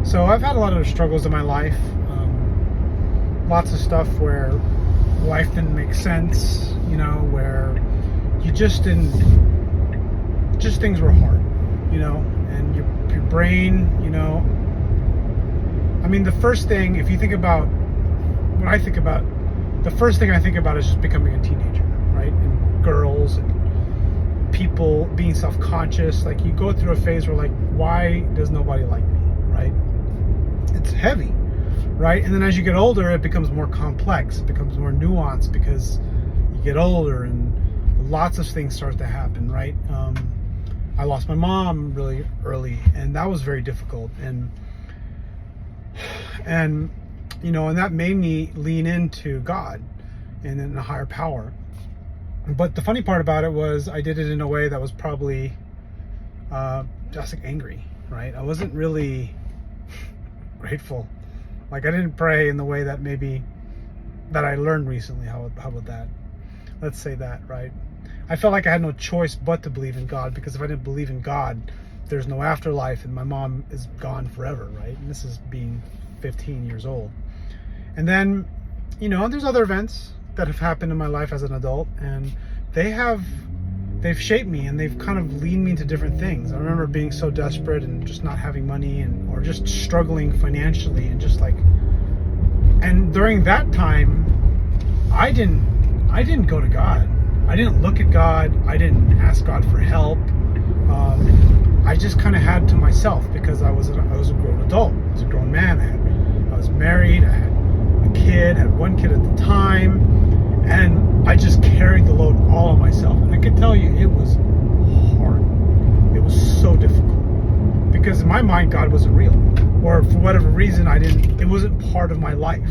So I've had a lot of struggles in my life. Lots of stuff where life didn't make sense, where you just didn't, just things were hard, and your brain, I mean, the first thing, if you think about, when I think about, the first thing I think about is just becoming a teenager, right? And girls and people being self-conscious. Like, you go through a phase where, like, why does nobody like me, right? It's heavy, right? And then as you get older, it becomes more complex. It becomes more nuanced because you get older and lots of things start to happen, right? I lost my mom really early, and that was very difficult. And that made me lean into God and in a higher power. But the funny part about it was I did it in a way that was probably just like angry, right? I wasn't really grateful. Like, I didn't pray in the way that maybe that I learned recently. How about that? Let's say that, right? I felt like I had no choice but to believe in God, because if I didn't believe in God, there's no afterlife and my mom is gone forever, right? And this is being 15 years old. And then, there's other events that have happened in my life as an adult, and they've shaped me, and they've kind of leaned me into different things. I remember being so desperate and just not having money, or just struggling financially, and just like, and during that time, I didn't go to God. I didn't look at God. I didn't ask God for help. I just kind of had to myself, because I was a grown adult. I was a grown man. I was married. I had a kid. I had one kid at the time, and I just carried the load all on myself. And I could tell you, it was hard. It was so difficult, because in my mind, God wasn't real, or for whatever reason, it wasn't part of my life.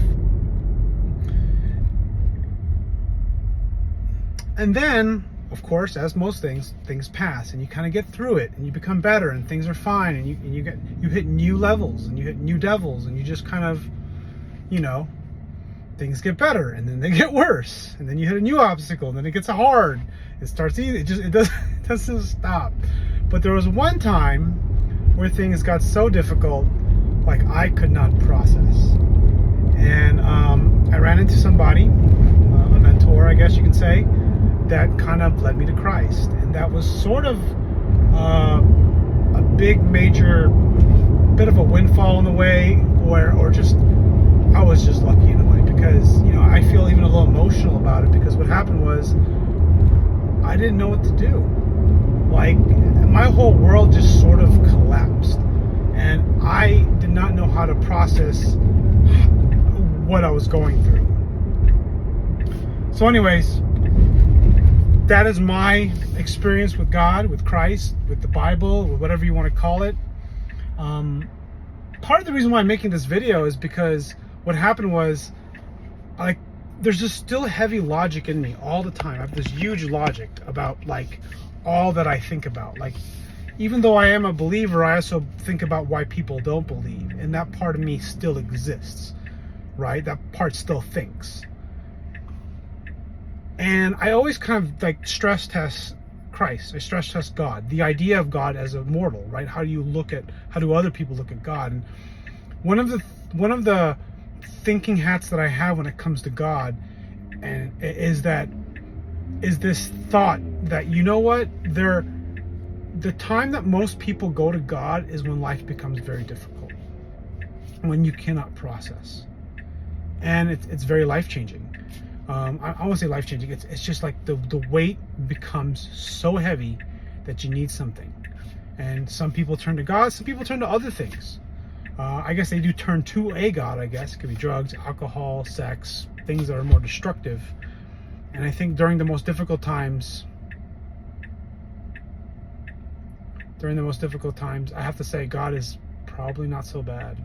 And then, of course, as most things pass, and you kind of get through it, and you become better, and things are fine, and you hit new levels, and you hit new devils, and you just kind of, things get better, and then they get worse, and then you hit a new obstacle, and then it gets hard. It starts easy. It doesn't stop. But there was one time where things got so difficult, like I could not process, and I ran into somebody, a mentor, I guess you can say, that kind of led me to Christ. And that was sort of a big, major, bit of a windfall in a way, or just, I was just lucky in a way, because, I feel even a little emotional about it, because what happened was I didn't know what to do. Like, my whole world just sort of collapsed, and I did not know how to process what I was going through. So anyways, that is my experience with God, with Christ, with the Bible, with whatever you want to call it. Part of the reason why I'm making this video is because what happened was, there's just still heavy logic in me all the time. I have this huge logic about, like, all that I think about. Like, even though I am a believer, I also think about why people don't believe. And that part of me still exists, right? That part still thinks. And I always kind of like stress test Christ. I stress test God, the idea of God as a mortal, right? How do other people look at God? And one of the thinking hats that I have when it comes to God, and is this thought that, the time that most people go to God is when life becomes very difficult, when you cannot process, and it's very life-changing. I won't say life-changing. It's just like the weight becomes so heavy that you need something. And some people turn to God, some people turn to other things. I guess they do turn to a God, I guess. It could be drugs, alcohol, sex, things that are more destructive. And I think during the most difficult times, I have to say God is probably not so bad.